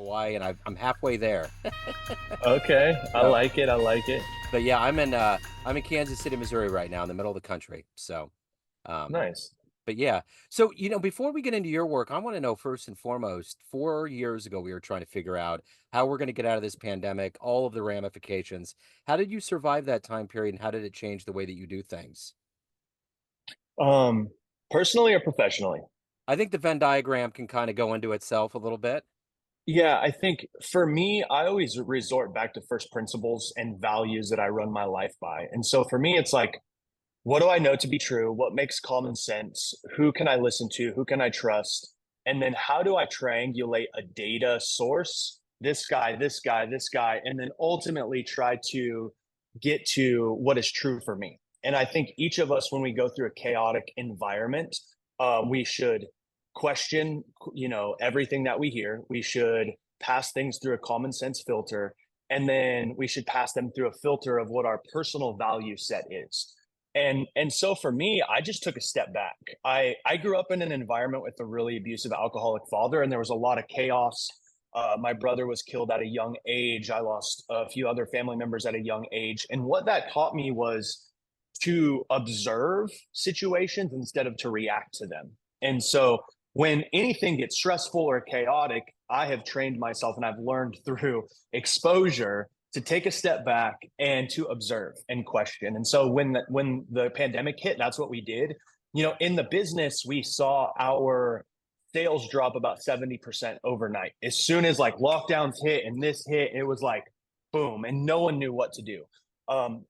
Hawaii, and I'm halfway there. Okay, I So, like it. I like it. but yeah, I'm in Kansas City, Missouri right now, in the middle of the country. So, um, Nice. but yeah. So, before we get into your work, I want to know first and foremost, 4 years ago, we were trying to figure out how we're going to get out of this pandemic, all of the ramifications. How did you survive that time period, and how did it change the way that you do things? Um, Personally or professionally? I think the Venn diagram can kind of go into itself a little bit. Yeah, I think for me, I always resort back to first principles and values that I run my life by. And so for me, it's like, what do I know to be true? What makes common sense? Who can I listen to? Who can I trust? And then how do I triangulate a data source? This guy, this guy, this guy, and then ultimately try to get to what is true for me. And I think each of us, when we go through a chaotic environment, we should question, everything that we hear. We should pass things through a common sense filter, and then we should pass them through a filter of what our personal value set is. And so for me, I just took a step back. I grew up in an environment with a really abusive alcoholic father, and there was a lot of chaos. My brother was killed at a young age. I lost a few other family members at a young age, and what that taught me was to observe situations instead of to react to them. And so when anything gets stressful or chaotic, I have trained myself and I've learned through exposure to take a step back and to observe and question. And so when the pandemic hit, that's what we did. In the business, we saw our sales drop about 70% overnight. As soon as like lockdowns hit and this hit, it was like boom, and no one knew what to do.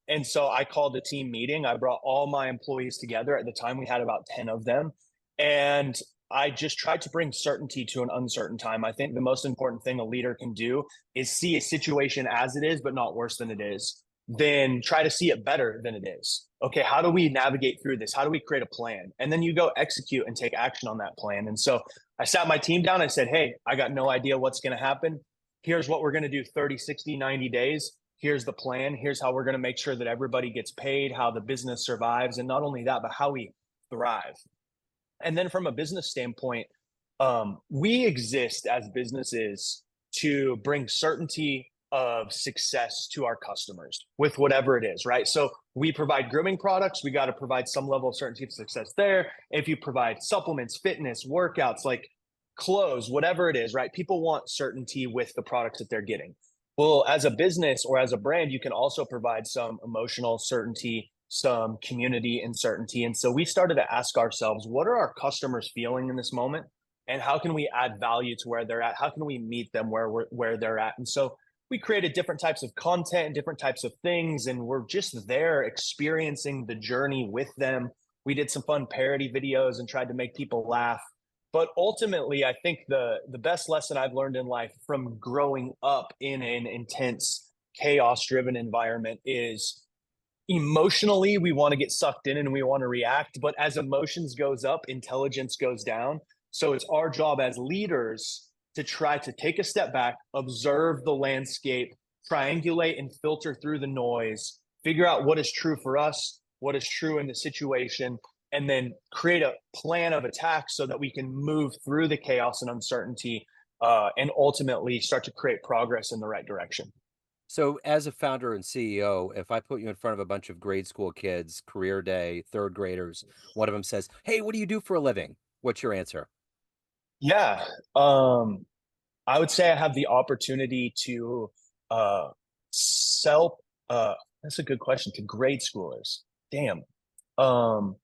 And so I called a team meeting. I brought all my employees together. At the time, we had about 10 of them. And I just tried to bring certainty to an uncertain time. I think the most important thing a leader can do is see a situation as it is, but not worse than it is. Then try to see it better than it is. Okay, how do we navigate through this? How do we create a plan? And then you go execute and take action on that plan. And so I sat my team down. I said, hey, I got no idea what's going to happen. Here's what we're going to do 30, 60, 90 days. Here's the plan. Here's how we're going to make sure that everybody gets paid, how the business survives. And not only that, but how we thrive. And then from a business standpoint, we exist as businesses to bring certainty of success to our customers with whatever it is, right? So we provide grooming products. We got to provide some level of certainty of success there. If you provide supplements, fitness, workouts, like clothes, whatever it is, right? People want certainty with the products that they're getting. Well, as a business or as a brand, you can also provide some emotional certainty, some community uncertainty. And so we started to ask ourselves, what are our customers feeling in this moment? And how can we add value to where they're at? How can we meet them where they're at? And so we created different types of content and different types of things, and we're just there experiencing the journey with them. We did some fun parody videos and tried to make people laugh. But ultimately, I think the best lesson I've learned in life from growing up in an intense, chaos-driven environment is emotionally we want to get sucked in and we want to react, but as emotions goes up, intelligence goes down. So it's our job as leaders to try to take a step back, observe the landscape, triangulate and filter through the noise, figure out what is true for us, what is true in the situation, and then create a plan of attack so that we can move through the chaos and uncertainty, and ultimately start to create progress in the right direction. So, as a founder and CEO, if I put you in front of a bunch of grade school kids, career day, third graders, one of them says, "Hey, what do you do for a living?" What's your answer? Yeah. Um, I would say I have the opportunity to uh, sell. That's a good question to grade schoolers. Damn. Um,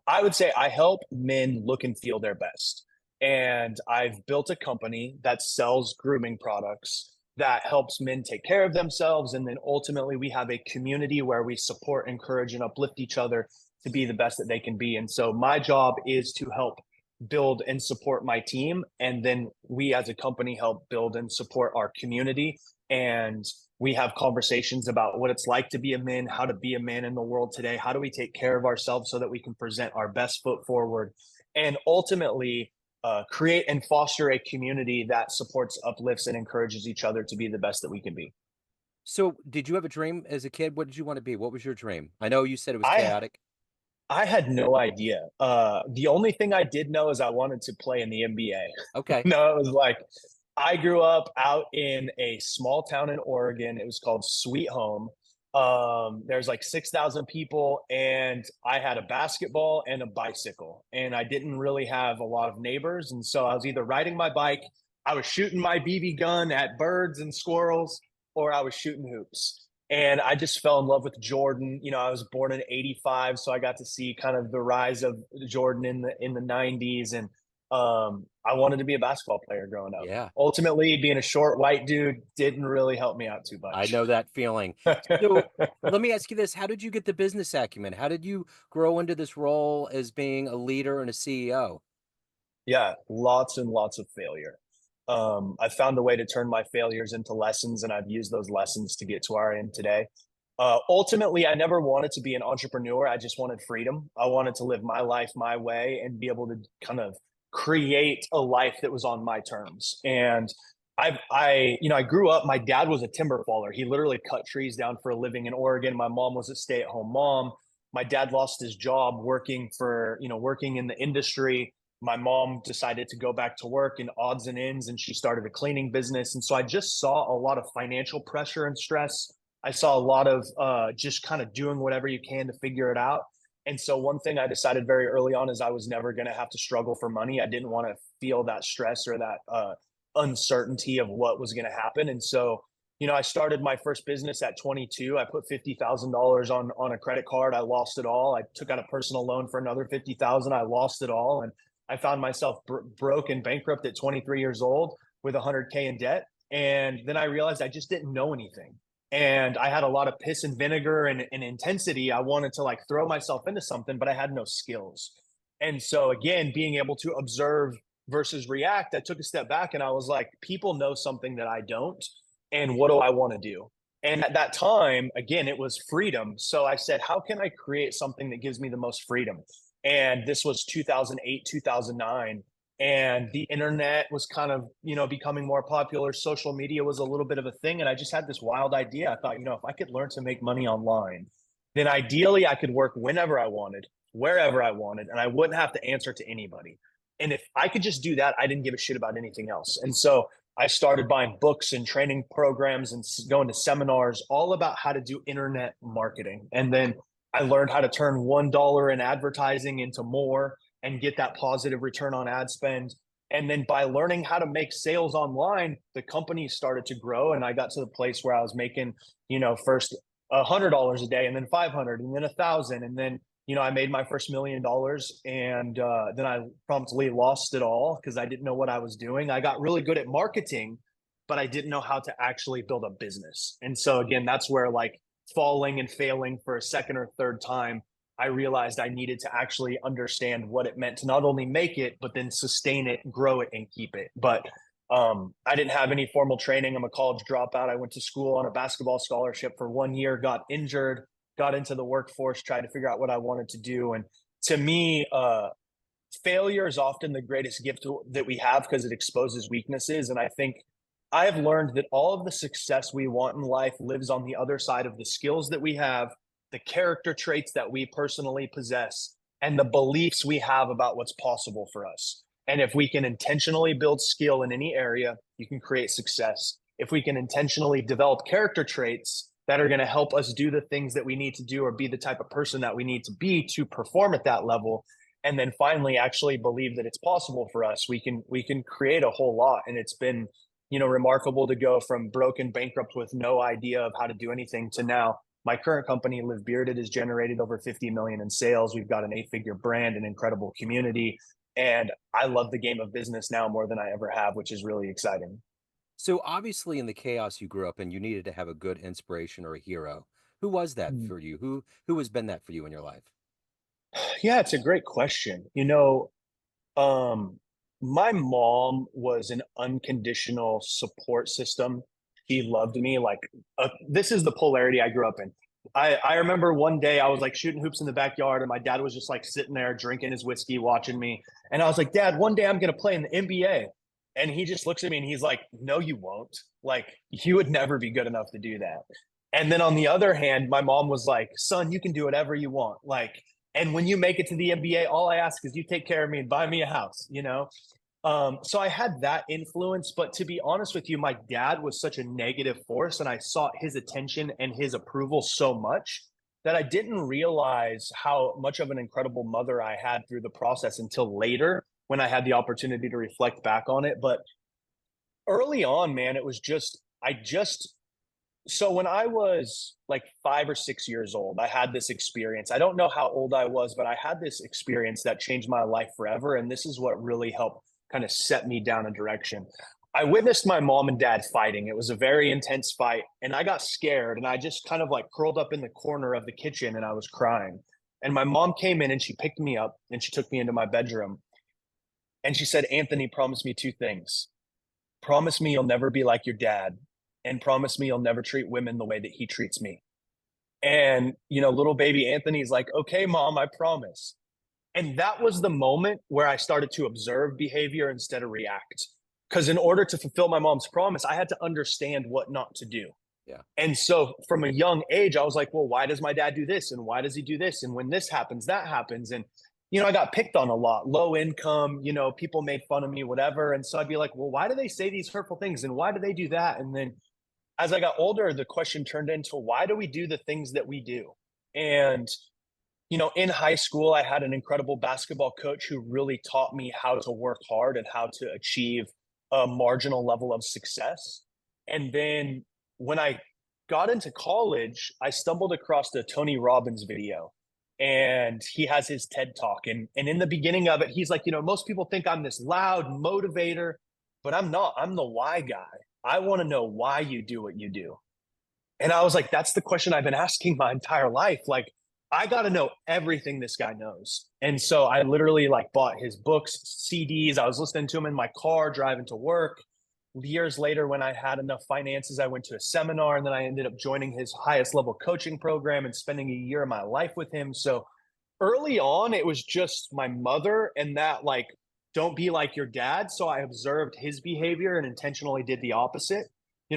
I would say I help men look and feel their best. And I've built a company that sells grooming products that helps men take care of themselves. And then ultimately, we have a community where we support, encourage, and uplift each other to be the best that they can be. And so my job is to help build and support my team. And then we as a company help build and support our community. And we have conversations about what it's like to be a man, how to be a man in the world today. How do we take care of ourselves so that we can present our best foot forward and ultimately create and foster a community that supports, uplifts, and encourages each other to be the best that we can be. So, did you have a dream as a kid? What did you want to be? What was your dream? I know you said it was I chaotic. I had no idea. The only thing I did know is I wanted to play in the NBA. Okay. No, it was like I grew up out in a small town in Oregon. It was called Sweet Home. There's like 6,000 people, and I had a basketball and a bicycle, and I didn't really have a lot of neighbors. And so I was either riding my bike, I was shooting my BB gun at birds and squirrels, or I was shooting hoops. And I just fell in love with Jordan. You know, I was born in '85, so I got to see kind of the rise of Jordan in the '90s, and I wanted to be a basketball player growing up. Yeah. Ultimately, being a short white dude didn't really help me out too I much. know that feeling. So let me ask you this. How did you get the business acumen? How did you grow into this role as being a leader and a CEO? Yeah, lots and lots of failure. I found a way to turn my failures into lessons, and I've used those lessons to get to where I am today. Ultimately, I never wanted to be an entrepreneur. I just wanted freedom. I wanted to live my life my way and be able to kind of create a life that was on my terms. And I grew up. My dad was a timber faller. He literally cut trees down for a living in Oregon. My mom was a stay-at-home mom. My dad lost his job working in the industry. My mom decided to go back to work in odds and ends, and she started a cleaning business. And so I just saw a lot of financial pressure and stress. I saw a lot of just kind of doing whatever you can to figure it out. And so one thing I decided very early on is I was never going to have to struggle for money. I didn't want to feel that stress or that uncertainty of what was going to happen. And so, I started my first business at 22. I put $50,000 on a credit card. I lost it all. I took out a personal loan for another 50,000. I lost it all, and I found myself broke and bankrupt at 23 years old with 100K in debt. And then I realized I just didn't know anything. And I had a lot of piss and vinegar and intensity. I wanted to like throw myself into something, but I had no skills. And so, again, being able to observe versus react, I took a step back and I was like, people know something that I don't. And what do I want to do? And at that time, again, it was freedom. So I said, how can I create something that gives me the most freedom? And this was 2008, 2009. And the internet was kind of, becoming more popular. Social media was a little bit of a thing. And I just had this wild idea. I thought, if I could learn to make money online, then ideally I could work whenever I wanted, wherever I wanted, and I wouldn't have to answer to anybody. And if I could just do that, I didn't give a shit about anything else. And so I started buying books and training programs and going to seminars all about how to do internet marketing. And then I learned how to turn $1 in advertising into more and get that positive return on ad spend. And then by learning how to make sales online, the company started to grow. And I got to the place where I was making, first $100 a day, and then 500, and then 1,000. And then, I made my first $1 million, and then I promptly lost it all because I didn't know what I was doing. I got really good at marketing, but I didn't know how to actually build a business. And so again, that's where like falling and failing for a second or third time, I realized I needed to actually understand what it meant to not only make it, but then sustain it, grow it, and keep it. But I didn't have any formal training. I'm a college dropout. I went to school on a basketball scholarship for 1 year, got injured, got into the workforce, tried to figure out what I wanted to do. And to me, failure is often the greatest gift that we have because it exposes weaknesses. And I think I have learned that all of the success we want in life lives on the other side of the skills that we have, the character traits that we personally possess, and the beliefs we have about what's possible for us. And if we can intentionally build skill in any area, you can create success. If we can intentionally develop character traits that are going to help us do the things that we need to do or be the type of person that we need to be to perform at that level, and then finally actually believe that it's possible for us, we can create a whole lot. And it's been remarkable to go from broken bankrupt with no idea of how to do anything to now my current company, Live Bearded, has generated over 50 million in sales. We've got an 8-figure brand, an incredible community, and I love the game of business now more than I ever have, which is really exciting. So obviously in the chaos you grew up in, you needed to have a good inspiration or a hero. Who was that for you? Who has been that for you in your life? Yeah, it's a great question. Um, my mom was an unconditional support system. She loved me. Like, this is the polarity I grew up in. I remember one day I was like shooting hoops in the backyard, and my dad was just like sitting there drinking his whiskey, watching me. And I was like, Dad, one day I'm going to play in the NBA. And he just looks at me and he's like, No, you won't. Like, you would never be good enough to do that. And then on the other hand, my mom was like, Son, you can do whatever you want. Like, And when you make it to the NBA, all I ask is you take care of me and buy me a house, you know? So I had that influence, but to be honest with you, my dad was such a negative force, and I sought his attention and his approval so much that I didn't realize how much of an incredible mother I had through the process until later when I had the opportunity to reflect back on it. But early on, man, it was just so when I was like 5 or 6 years old, I had this experience. I don't know how old I was, but I had this experience that changed my life forever. And this is what really helped kind of set me down a direction. I witnessed my mom and dad fighting. It was a very intense fight. And I got scared and I just kind of like curled up in the corner of the kitchen and I was crying. And my mom came in and she picked me up and she took me into my bedroom. And she said, Anthony, promise me two things. Promise me you'll never be like your dad, and promise me you'll never treat women the way that he treats me. And, little baby Anthony's like, okay, mom, I promise. And that was the moment where I started to observe behavior instead of react. Because in order to fulfill my mom's promise, I had to understand what not to do. Yeah. And so from a young age, I was like, well, why does my dad do this? And why does he do this? And when this happens, that happens. And, I got picked on a lot, low income, people made fun of me, whatever. And so I'd be like, well, why do they say these hurtful things? And why do they do that? And then as I got older, the question turned into why do we do the things that we do? And, in high school, I had an incredible basketball coach who really taught me how to work hard and how to achieve a marginal level of success. And then when I got into college, I stumbled across the Tony Robbins video. And he has his TED talk. And in the beginning of it, he's like, most people think I'm this loud motivator, but I'm not. I'm the why guy. I want to know why you do what you do. And I was like, that's the question I've been asking my entire life. Like, I got to know everything this guy knows. And so I literally like bought his books, CDs. I was listening to him in my car driving to work. Years later, when I had enough finances, I went to a seminar and then I ended up joining his highest level coaching program and spending a year of my life with him. So early on, it was just my mother and that, like, don't be like your dad. So I observed his behavior and intentionally did the opposite.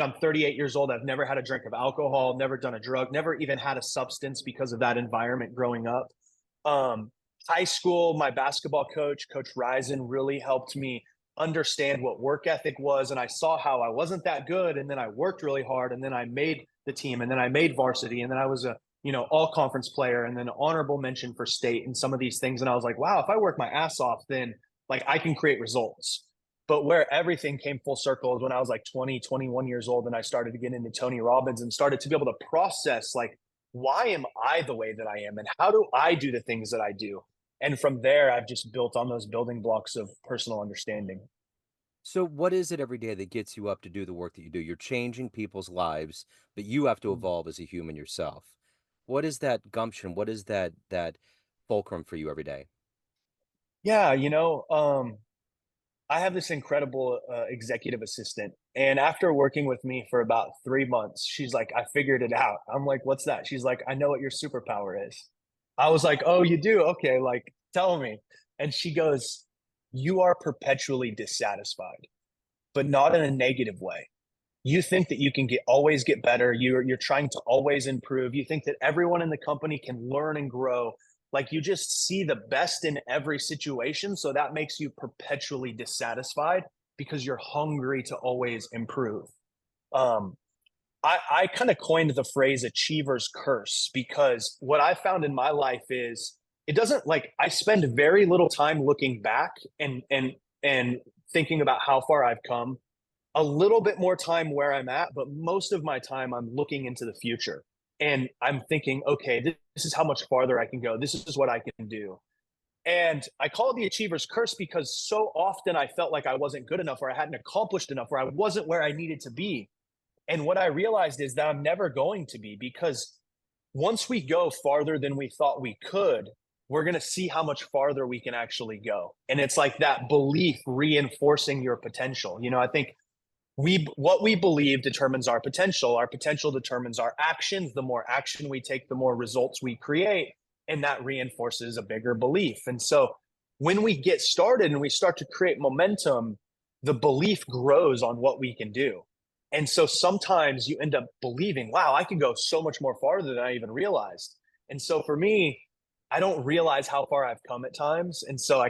I'm 38 years old. I've never had a drink of alcohol, never done a drug, never even had a substance because of that environment growing up. Um, High school, my basketball coach, Coach Risen, really helped me understand what work ethic was. And I saw how I wasn't that good. And then I worked really hard. And then I made the team. And then I made varsity. And then I was a all conference player and then honorable mention for state and some of these things. And I was like, wow, if I work my ass off, then like I can create results. But where everything came full circle is when I was like 20, 21 years old and I started to get into Tony Robbins and started to be able to process like, why am I the way that I am? And how do I do the things that I do? And from there, I've just built on those building blocks of personal understanding. So what is it every day that gets you up to do the work that you do? You're changing people's lives, but you have to evolve as a human yourself. What is that gumption? What is that fulcrum for you every day? Yeah, I have this incredible executive assistant. And after working with me for about 3 months, she's like, I figured it out. I'm like, what's that? She's like, I know what your superpower is. I was like, oh, you do? Okay, like, tell me. And she goes, you are perpetually dissatisfied, but not in a negative way. You think that you can always get better. You're trying to always improve. You think that everyone in the company can learn and grow. Like you just see the best in every situation. So that makes you perpetually dissatisfied because you're hungry to always improve. Um, I kind of coined the phrase achiever's curse because what I found in my life is it doesn't like I spend very little time looking back and thinking about how far I've come, a little bit more time where I'm at, but most of my time I'm looking into the future and I'm thinking, okay, this is how much farther I can go. This is what I can do. And I call it the achiever's curse because so often I felt like I wasn't good enough or I hadn't accomplished enough or I wasn't where I needed to be. And what I realized is that I'm never going to be because once we go farther than we thought we could, we're going to see how much farther we can actually go. And it's like that belief reinforcing your potential. I think what we believe determines our potential. Our potential determines our actions. The more action we take, the more results we create, and that reinforces a bigger belief. And so when we get started and we start to create momentum, the belief grows on what we can do. And so sometimes you end up believing, wow, I can go so much more farther than I even realized. And so for me, I don't realize how far I've come at times. And so I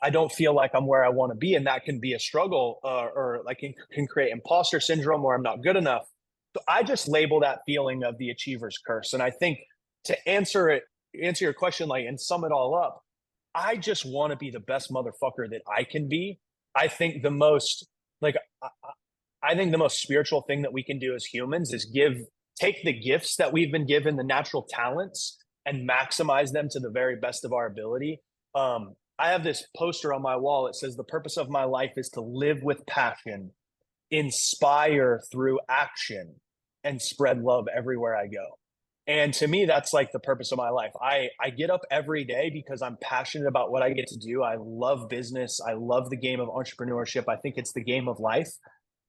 don't feel like I'm where I want to be. And that can be a struggle, or like can create imposter syndrome where I'm not good enough. So I just label that feeling of the achiever's curse. And I think to answer your question, like, and sum it all up, I just want to be the best motherfucker that I can be. I think the most like I think the most spiritual thing that we can do as humans is take the gifts that we've been given, the natural talents, and maximize them to the very best of our ability. I have this poster on my wall. It says, "The purpose of my life is to live with passion, inspire through action, and spread love everywhere I go." And to me, that's like the purpose of my life. I get up every day because I'm passionate about what I get to do. I love business. I love the game of entrepreneurship. I think it's the game of life.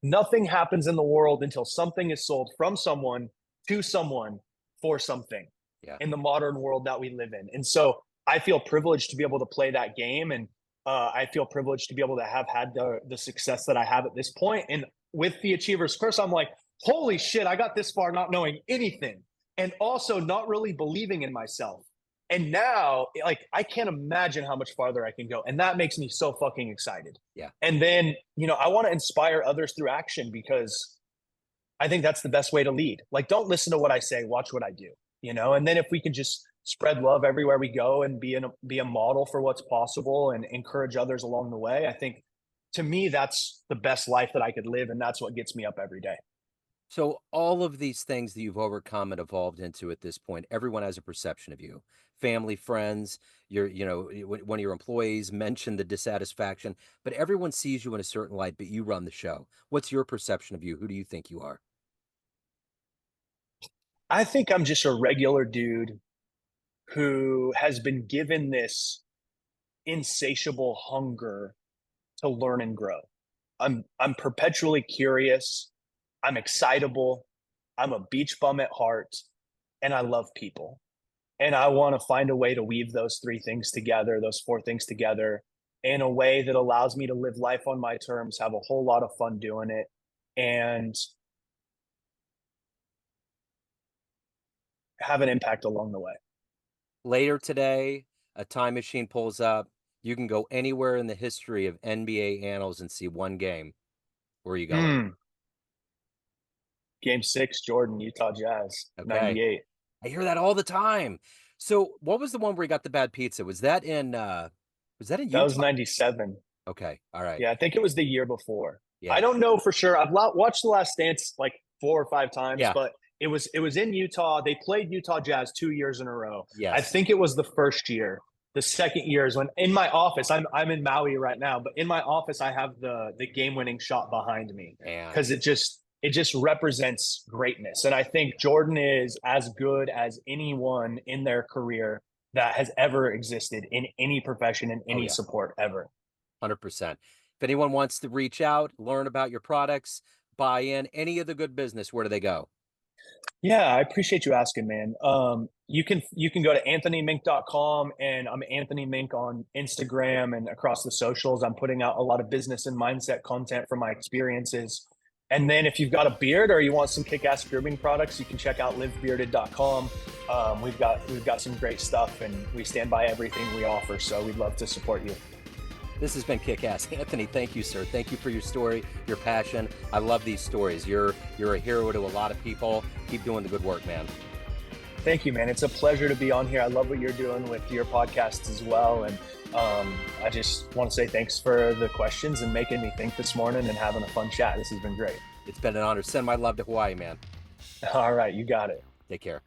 Nothing happens in the world until something is sold from someone to someone for something Yeah. in the modern world that we live in. And so I feel privileged to be able to play that game. And I feel privileged to be able to have had the success that I have at this point. And with the Achiever's Curse, I'm like, holy shit, I got this far not knowing anything and also not really believing in myself. And now, like, I can't imagine how much farther I can go. And that makes me so fucking excited. Yeah. And then, I want to inspire others through action because I think that's the best way to lead. Like, don't listen to what I say, watch what I do, And then if we can just spread love everywhere we go and be a model for what's possible and encourage others along the way, I think to me, that's the best life that I could live. And that's what gets me up every day. So all of these things that you've overcome and evolved into at this point, everyone has a perception of you. Family, friends, one of your employees mentioned the dissatisfaction, but everyone sees you in a certain light, but you run the show. What's your perception of you? Who do you think you are? I think I'm just a regular dude who has been given this insatiable hunger to learn and grow. I'm perpetually curious. I'm excitable. I'm a beach bum at heart, and I love people. And I want to find a way to weave those three things together, those four things together in a way that allows me to live life on my terms, have a whole lot of fun doing it, and have an impact along the way. Later today, a time machine pulls up. You can go anywhere in the history of NBA annals and see one game. Where are you going? Game 6, Jordan, Utah Jazz, Okay. 98. I hear that all the time. So what was the one where you got the bad pizza? Was that in That was Utah? 97. Okay. All right. Yeah, I think it was the year before. I Yeah. don't know for sure. I've watched The Last Dance like 4 or 5 times, Yeah. but it was in Utah. They played Utah Jazz 2 years in a row. I Yes. think it was the first year. The second year is when in my office, I'm in Maui right now, but in my office I have the game winning shot behind me Man. because it just represents greatness. And I think Jordan is as good as anyone in their career that has ever existed in any profession, in Oh any yeah. support ever. 100%. If anyone wants to reach out, learn about your products, buy in any of the good business, where do they go? Yeah, I appreciate you asking, man. You can go to anthonymink.com, and I'm Anthony Mink on Instagram and across the socials. I'm putting out a lot of business and mindset content from my experiences. And then if you've got a beard or you want some kick-ass grooming products, you can check out livebearded.com. We've got some great stuff, and we stand by everything we offer. So we'd love to support you. This has been Kick-Ass. Anthony, thank you, sir. Thank you for your story, your passion. I love these stories. You're a hero to a lot of people. Keep doing the good work, man. Thank you, man. It's a pleasure to be on here. I love what you're doing with your podcasts as well. And I just want to say thanks for the questions and making me think this morning and having a fun chat. This has been great. It's been an honor. Send my love to Hawaii, man. All right, you got it. Take care.